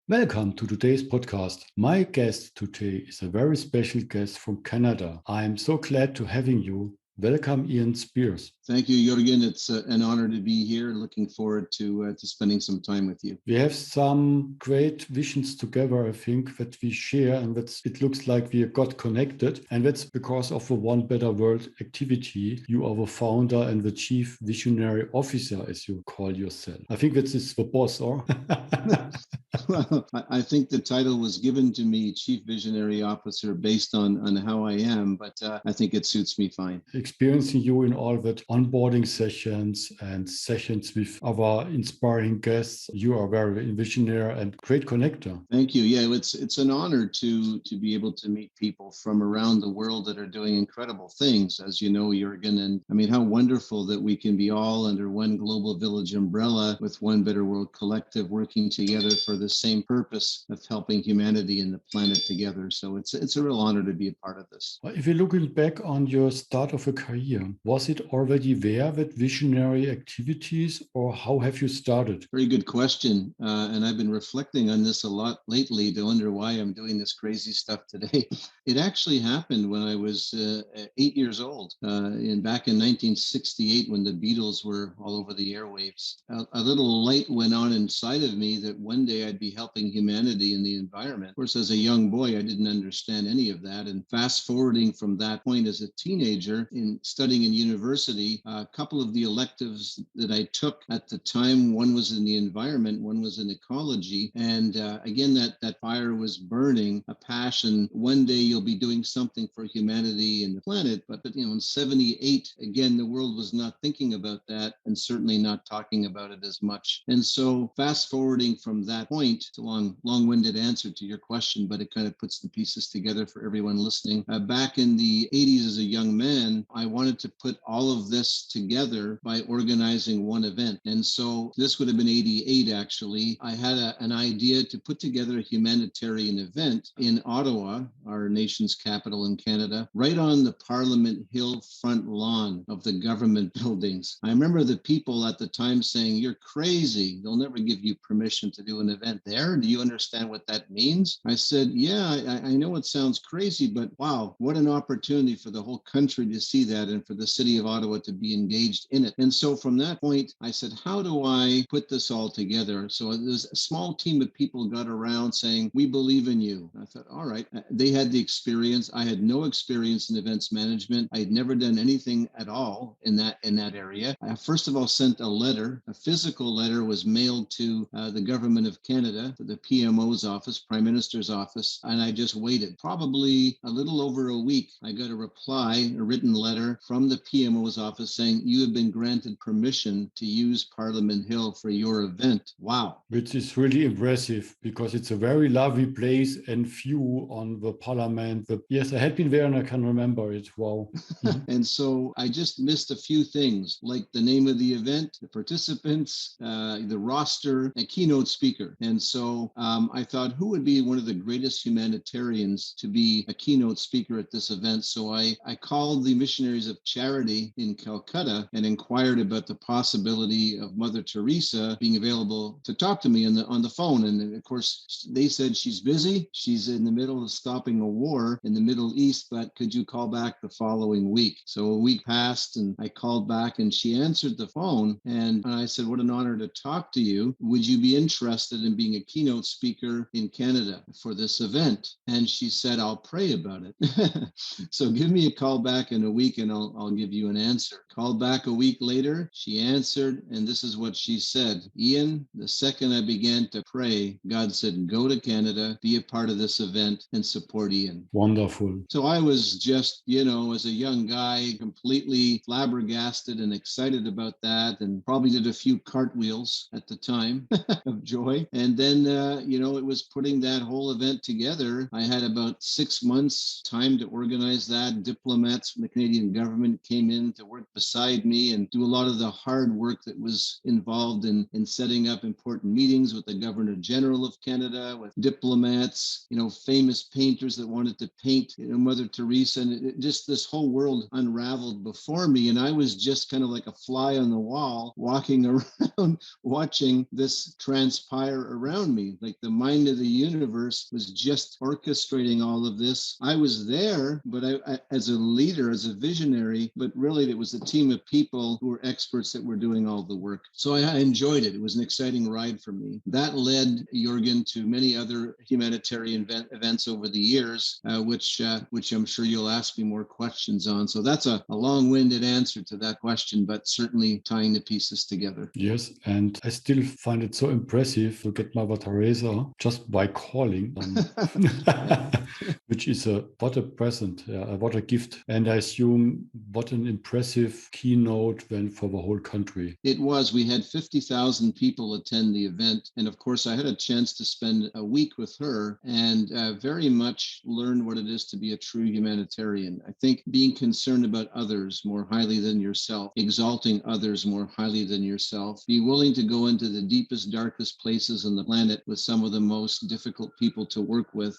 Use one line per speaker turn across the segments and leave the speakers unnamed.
Welcome to today's podcast. My guest today is a very special guest from Canada. I am so glad to having you. Welcome, Ian Speirs.
Thank you, Jürgen. It's an honor to be here. Looking forward to spending some time with you.
We have some great visions together, I think, that we share, and it looks like we got connected. And that's because of the One Better World activity. You are the founder and the chief visionary officer, as you call yourself. I think that is the boss, or?
Well, I think the title was given to me, Chief Visionary Officer, based on how I am, but I think it suits me fine.
Experiencing you in all that onboarding sessions and sessions with our inspiring guests, you are very visionary and great connector.
Thank you. Yeah, it's an honor to be able to meet people from around the world that are doing incredible things, as you know, Jürgen. And I mean, how wonderful that we can be all under one global village umbrella with One Better World Collective working together for the same purpose of helping humanity and the planet together. So it's a real honor to be a part of this.
If you're looking back on your start of a career, was it already there with visionary activities, or how have you started?
Very good question. And I've been reflecting on this a lot lately to wonder why I'm doing this crazy stuff today. It actually happened when I was 8 years old, back in 1968, when the Beatles were all over the airwaves. A little light went on inside of me that one day I'd be helping humanity and the environment. Of course, as a young boy, I didn't understand any of that. And fast forwarding from that point as a teenager in studying in university, a couple of the electives that I took at the time, one was in the environment, one was in ecology. And again, that fire was burning, a passion. One day you'll be doing something for humanity and the planet. But in 78, again, the world was not thinking about that and certainly not talking about it as much. And so fast forwarding from that point, it's a long-winded answer to your question, but it kind of puts the pieces together for everyone listening. Back in the 80s as a young man, I wanted to put all of this together by organizing one event. And so this would have been 88, actually. I had an idea to put together a humanitarian event in Ottawa, our nation's capital in Canada, right on the Parliament Hill front lawn of the government buildings. I remember the people at the time saying, "You're crazy. They'll never give you permission to do an event there. Do you understand what that means?" I said, "Yeah, I know it sounds crazy, but wow, what an opportunity for the whole country to see that and for the city of Ottawa to be engaged in it." And so from that point, I said, how do I put this all together? So there's a small team of people got around saying, "We believe in you." I thought, all right. They had the experience. I had no experience in events management. I had never done anything at all in that area. I first of all sent a letter. A physical letter was mailed to the government of Canada, to the PMO's office, Prime Minister's office, and I just waited. Probably a little over a week, I got a reply, a written letter from the PMO's office saying, "You have been granted permission to use Parliament Hill for your event." Wow.
Which is really impressive because it's a very lovely place and view on the Parliament. Yes, I had been there and I can remember it. Wow.
And so I just missed a few things, like the name of the event, the participants, the roster, a keynote speaker. And so I thought, who would be one of the greatest humanitarians to be a keynote speaker at this event? So I called the Missionaries of Charity in Calcutta and inquired about the possibility of Mother Teresa being available to talk to me on the phone. And of course, they said, "She's busy. She's in the middle of stopping a war in the Middle East, but could you call back the following week?" So a week passed and I called back and she answered the phone. And I said, "What an honor to talk to you. Would you be interested in being a keynote speaker in Canada for this event?" And she said, "I'll pray about it." So give me a call back in a week and I'll give you an answer. Called back a week later, she answered, and this is what she said: "Ian, the second I began to pray, God said, go to Canada, be a part of this event and support Ian."
Wonderful.
So I was just, as a young guy, completely flabbergasted and excited about that, and probably did a few cartwheels at the time of joy. And then, it was putting that whole event together. I had about 6 months time to organize that. Diplomats from the Canadian Canadian government came in to work beside me and do a lot of the hard work that was involved in setting up important meetings with the Governor General of Canada, with diplomats, famous painters that wanted to paint, Mother Teresa, and just this whole world unraveled before me. And I was just kind of like a fly on the wall, walking around, watching this transpire around me. Like the mind of the universe was just orchestrating all of this. I was there, but I as a leader, as a visionary, but really it was a team of people who were experts that were doing all the work. So I enjoyed it. It was an exciting ride for me. That led Jürgen to many other humanitarian events over the years, which I'm sure you'll ask me more questions on. So that's a long-winded answer to that question, but certainly tying the pieces together.
Yes, and I still find it so impressive to get Mother Teresa just by calling, which is what a present, what a gift. And I assume what an impressive keynote then for the whole country.
It was. We had 50,000 people attend the event. And of course, I had a chance to spend a week with her and very much learn what it is to be a true humanitarian. I think being concerned about others more highly than yourself, exalting others more highly than yourself, be willing to go into the deepest, darkest places on the planet with some of the most difficult people to work with,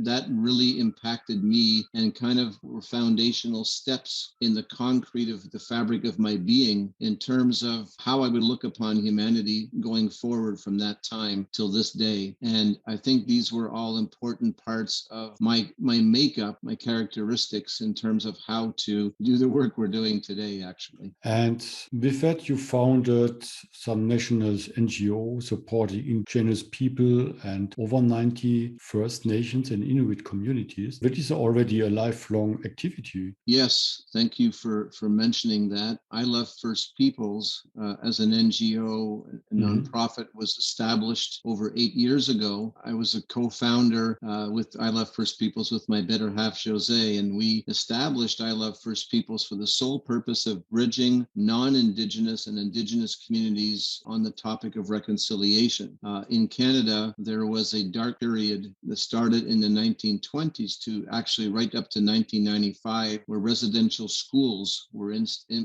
that really impacted me and kind of were foundational steps in the concrete of the fabric of my being in terms of how I would look upon humanity going forward from that time till this day. And I think these were all important parts of my makeup, my characteristics in terms of how to do the work we're doing today, actually.
And with that, you founded some national NGO supporting indigenous people and over 90 First Nations and Inuit communities. That is already a lifelong activity.
Yes, thank you for mentioning that. I Love First Peoples as an NGO, a nonprofit, was established over 8 years ago. I was a co-founder with I Love First Peoples with my better half, Jose, and we established I Love First Peoples for the sole purpose of bridging non-Indigenous and Indigenous communities on the topic of reconciliation. In Canada, there was a dark period that started in the 1920s to actually right up to 1995, where residential schools were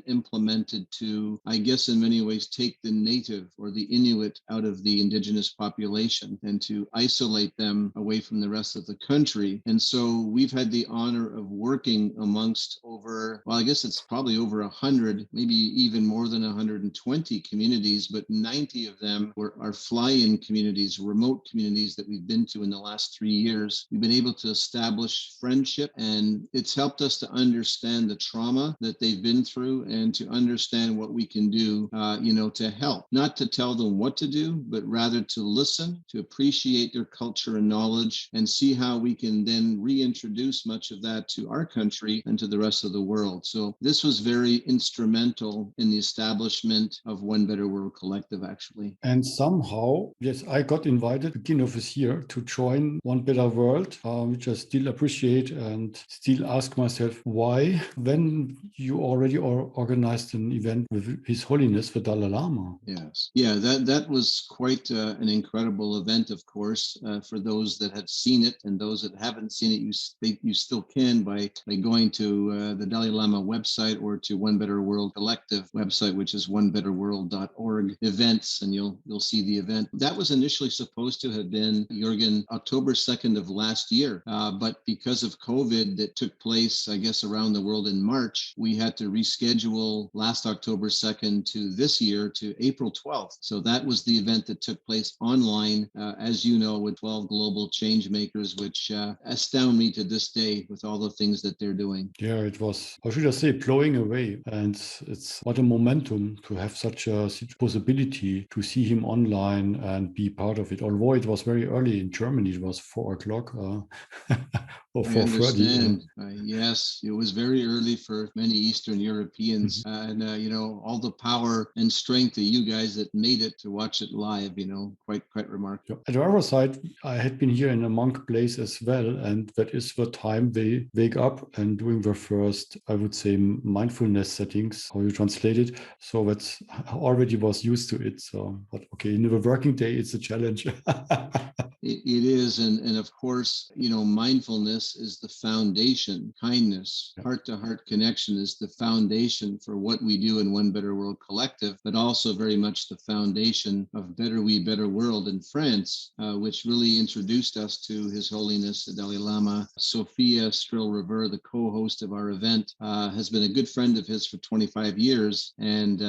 implemented to, I guess in many ways, take the native or the Inuit out of the Indigenous population and to isolate them away from the rest of the country. And so we've had the honor of working amongst I guess it's probably over 100, maybe even more than 120 communities, but 90 of them are fly-in communities, remote communities that we've been to in the last 3 years. We've been able to establish friendship, and it's helped us to understand the trauma that they've been through and to understand what we can do, to help. Not to tell them what to do, but rather to listen, to appreciate their culture and knowledge, and see how we can then reintroduce much of that to our country and to the rest of the world. So this was very instrumental in the establishment of One Better World Collective, actually.
And somehow, yes, I got invited beginning of this year to join One Better World, which I still appreciate and still ask myself why, when you already organized an event with His Holiness, the Dalai Lama.
Yes. Yeah, that was quite an incredible event, of course, for those that have seen it, and those that haven't seen it, you still can by going to the Dalai Lama website or to One Better World Collective website, which is onebetterworld.org events, and you'll see the event. That was initially supposed to have been, Jürgen, October 2nd of last year, but because of COVID that took place, I guess, around the world in March, we had to reschedule last October 2nd to this year to April 12th. So that was the event that took place online, as you know, with 12 global change makers, which astound me to this day with all the things that they're doing.
Yeah, it was, how should I say, blowing away. And it's what a momentum to have such a possibility to see him online and be part of it. Although it was very early in Germany, it was 4 o'clock or 4:30.
Yes, it was very early for many Eastern Europeans, and all the power and strength of you guys that made it to watch it live. Quite remarkable.
At the other side, I had been here in a monk place as well, and that is the time they wake up and doing the first, I would say, mindfulness settings, how you translate it. So that's already was used to it. So, but okay, in the working day, it's a challenge.
It is. And of course, mindfulness is the foundation. Kindness, heart-to-heart connection is the foundation for what we do in One Better World Collective, but also very much the foundation of Better We, Better World in France, which really introduced us to His Holiness, the Dalai Lama. Sophia Strill-Revere, the co-host of our event, has been a good friend of his for 25 years and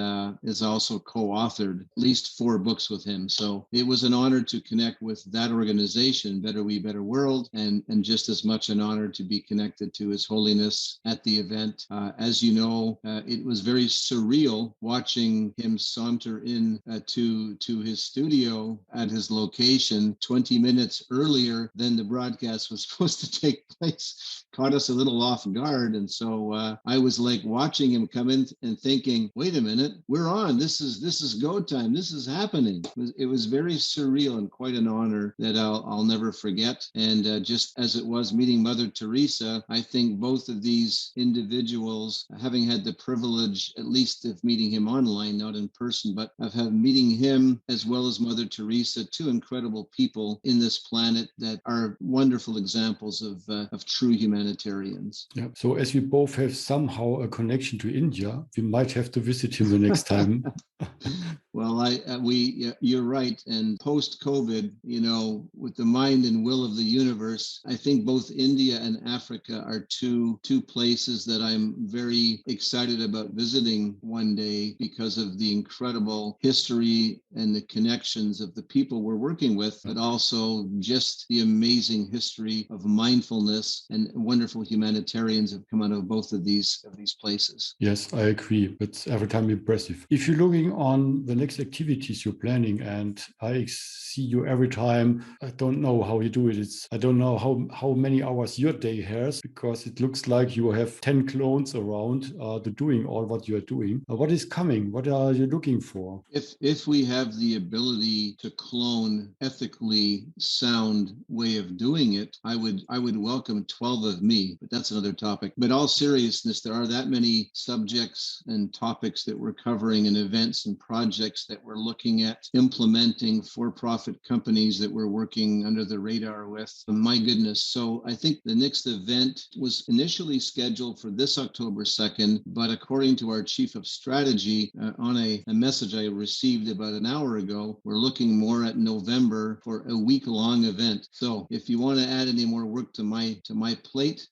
has also co-authored at least 4 books with him. So it was an honor to connect with that organization, Better We, Better World, and just as much an honor to be connected to His Holiness at the event. As you know, it was very surreal watching him saunter in to his studio at his location 20 minutes earlier than the broadcast was supposed to take place. Caught us a little off guard. And so I was like watching him come in and thinking, wait a minute, we're on. This is go time. This is happening. It was very surreal and quite an honor that I'll never forget. And just as it was meeting Mother Teresa, I think both of these individuals, having had the privilege, at least of meeting him online, not in person, but of meeting him as well as Mother Teresa, 2 incredible people in this planet that are wonderful examples of true humanitarians.
Yeah. So as we both have somehow a connection to India, we might have to visit him the next time.
Well, you're right. And post-COVID, with the mind and will of the universe, I think both India and Africa are two places that I'm very excited about visiting one day because of the incredible history and the connections of the people we're working with, but also just the amazing history of mindfulness and wonderful humanitarians have come out of both of these places.
Yes, I agree. It's every time impressive. If you're looking on the next activities you're planning, and I see you every time, I don't know how you do it. I don't know how many hours your day has, because it looks like you have 10 clones around doing all what you are doing. What is coming? What are you looking for?
If we have the ability to clone ethically sound way of doing it, I would welcome 12 of me, but that's another topic. But all seriousness, there are that many subjects and topics that we're covering and events and projects that we're looking at implementing, for-profit companies that we're working under the radar with. My goodness. So I think the next event was initially scheduled for this October 2nd, but according to our chief of strategy, on a message I received about an hour ago, we're looking more at November for a week-long event. So if you want to add any more work to my plate,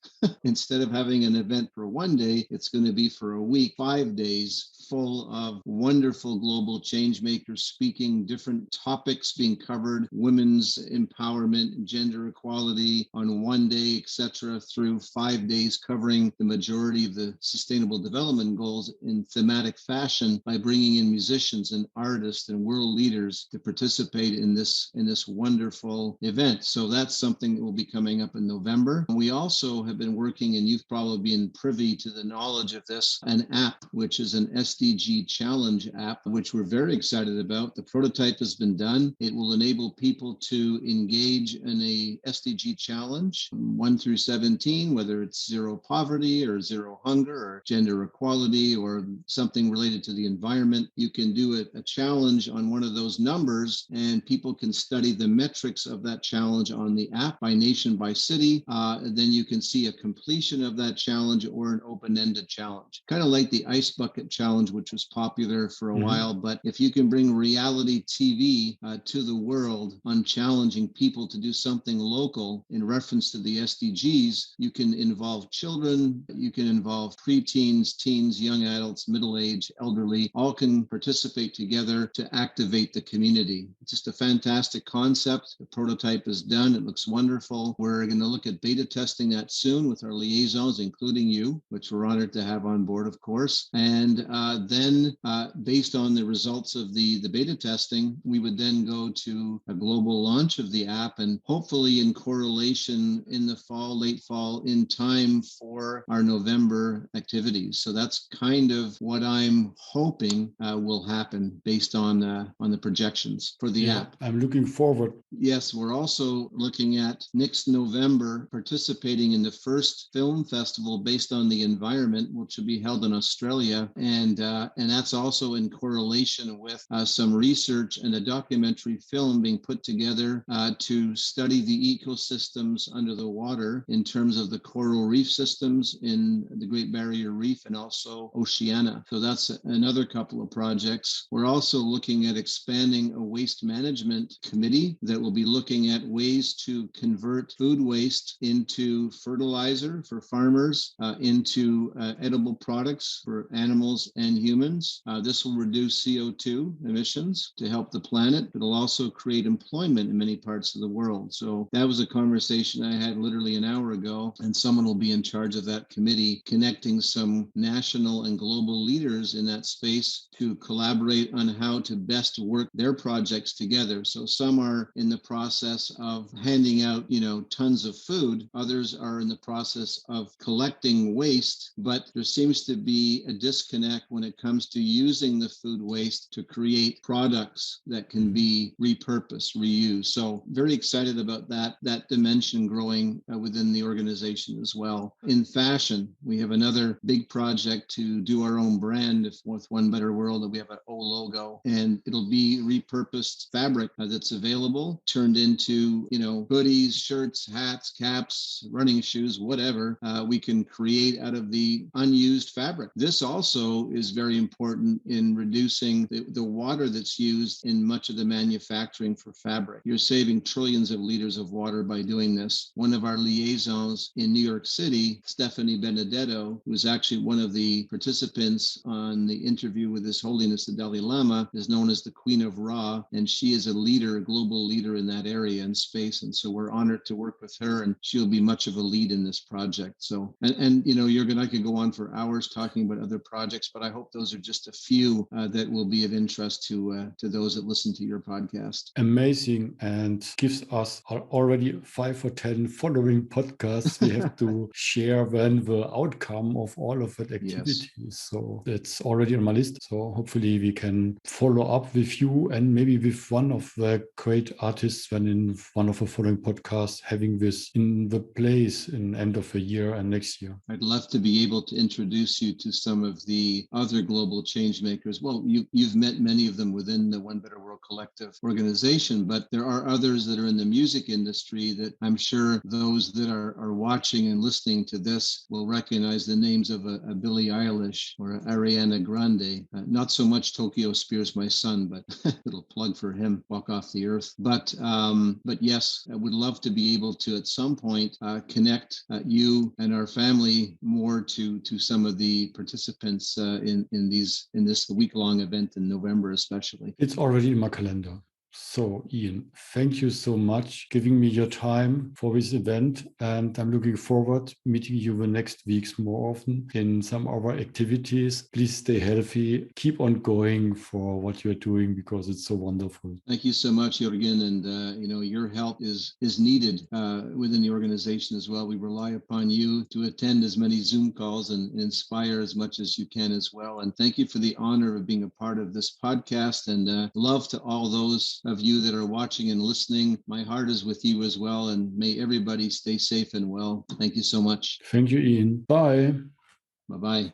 instead of having an event for one day, it's going to be for a week, 5 days, full of wonderful global change makers speaking, different topics being covered, women's empowerment, gender equality on one day, etc., through 5 days, covering the majority of the Sustainable Development Goals in thematic fashion by bringing in musicians and artists and world leaders to participate in this wonderful event. So that's something that will be coming up in November. We also have been working, and you've probably been privy to the knowledge of this, an app, which is an SDG challenge app, which we're very excited about. The prototype has been done. It will enable people to engage in a SDG challenge, 1 through 17, whether it's zero poverty or zero hunger or gender equality or something related to the environment. You can do a challenge on one of those numbers, and people can study the metrics of that challenge on the app by nation, by city. Then you can see a completion of that challenge or an open-ended challenge, kind of like the ice bucket challenge, which was popular for a while. But if you can bring reality TV to the world on challenging people to do something local in reference to the SDGs, you can involve children, you can involve preteens, teens, young adults, middle-aged, elderly, all can participate together to activate the community. It's just a fantastic concept. The prototype is done. It looks wonderful. We're going to look at beta testing that soon with our liaisons, including you, which we're honored to have on board, of course. And then based on the results of the beta testing, we would then go to a global launch of the app, and hopefully in correlation in the fall, late fall, in time for our November activities. So that's kind of what I'm hoping will happen based on the projections for the app.
I'm looking forward.
Yes, we're also looking at next November participating in the first film festival based on the environment, which will be held in Australia, and that's also in correlation with some research and a documentary film being put together to study the ecosystems under the water in terms of the coral reef systems in the Great Barrier Reef and also Oceania. So that's another couple of projects. We're also looking at expanding a waste management committee that will be looking at ways to convert food waste into fertilizer for farmers, into edible products for animals and humans. This will reduce CO2 emissions to help the planet. It'll also create employment in many parts of the world. So that was a conversation I had literally an hour ago, and someone will be in charge of that committee, connecting some national and global leaders in that space to collaborate on how to best work their projects together. So some are in the process of handing out, tons of food. Others are in the process of collecting waste, but there seems to be a disconnect when it comes to using the food waste to create products that can be repurposed, reused. So very excited about that dimension growing within the organization as well. In fashion, we have another big project to do our own brand with One Better World, and we have an O logo, and it'll be repurposed fabric that's available, turned into, hoodies, shirts, hats, caps, running shoes, whatever we can create out of the unused fabric. This also is very important in reducing the water that's used in much of the manufacturing for fabric. You're saving trillions of liters of water by doing this. One of our liaisons in New York City, Stephanie Benedetto, who is actually one of the participants on the interview with His Holiness the Dalai Lama, is known as the Queen of Ra, and she is a leader, a global leader in that area and space. And so we're honored to work with her, and she'll be much of a lead in this project. So, and Jürgen, I could go on for hours talking about other projects, but I hope those are just a few that will be of interest to those that listen to your podcast.
Amazing, and gives us already 5 or 10 following podcasts we have to share when the outcome of all of that activity. Yes. So that's already on my list. So hopefully we can follow up with you and maybe with one of the great artists when in one of the following podcasts, having this in the place in end of the year and next year.
I'd love to be able to introduce you to some of the other global change makers. Well, you've met many of them within the One Better World Collective organization, but there are others that are in the music industry that I'm sure those that are watching and listening to this will recognize the names of a Billie Eilish or Ariana Grande. Not so much Tokyo Speirs, my son, but little plug for him, Walk Off the Earth. But yes, I would love to be able to at some point connect you and our family more to some of the participants in this week-long event in November, especially.
It's already in my calendar. So, Ian, thank you so much giving me your time for this event. And I'm looking forward meeting you the next weeks more often in some of our activities. Please stay healthy. Keep on going for what you're doing because it's so wonderful.
Thank you so much, Jürgen. And, your help is needed within the organization as well. We rely upon you to attend as many Zoom calls and inspire as much as you can as well. And thank you for the honor of being a part of this podcast, and love to all those of you that are watching and listening. My heart is with you as well, and may everybody stay safe and well. Thank you so much.
Thank you, Ian. Bye.
Bye-bye.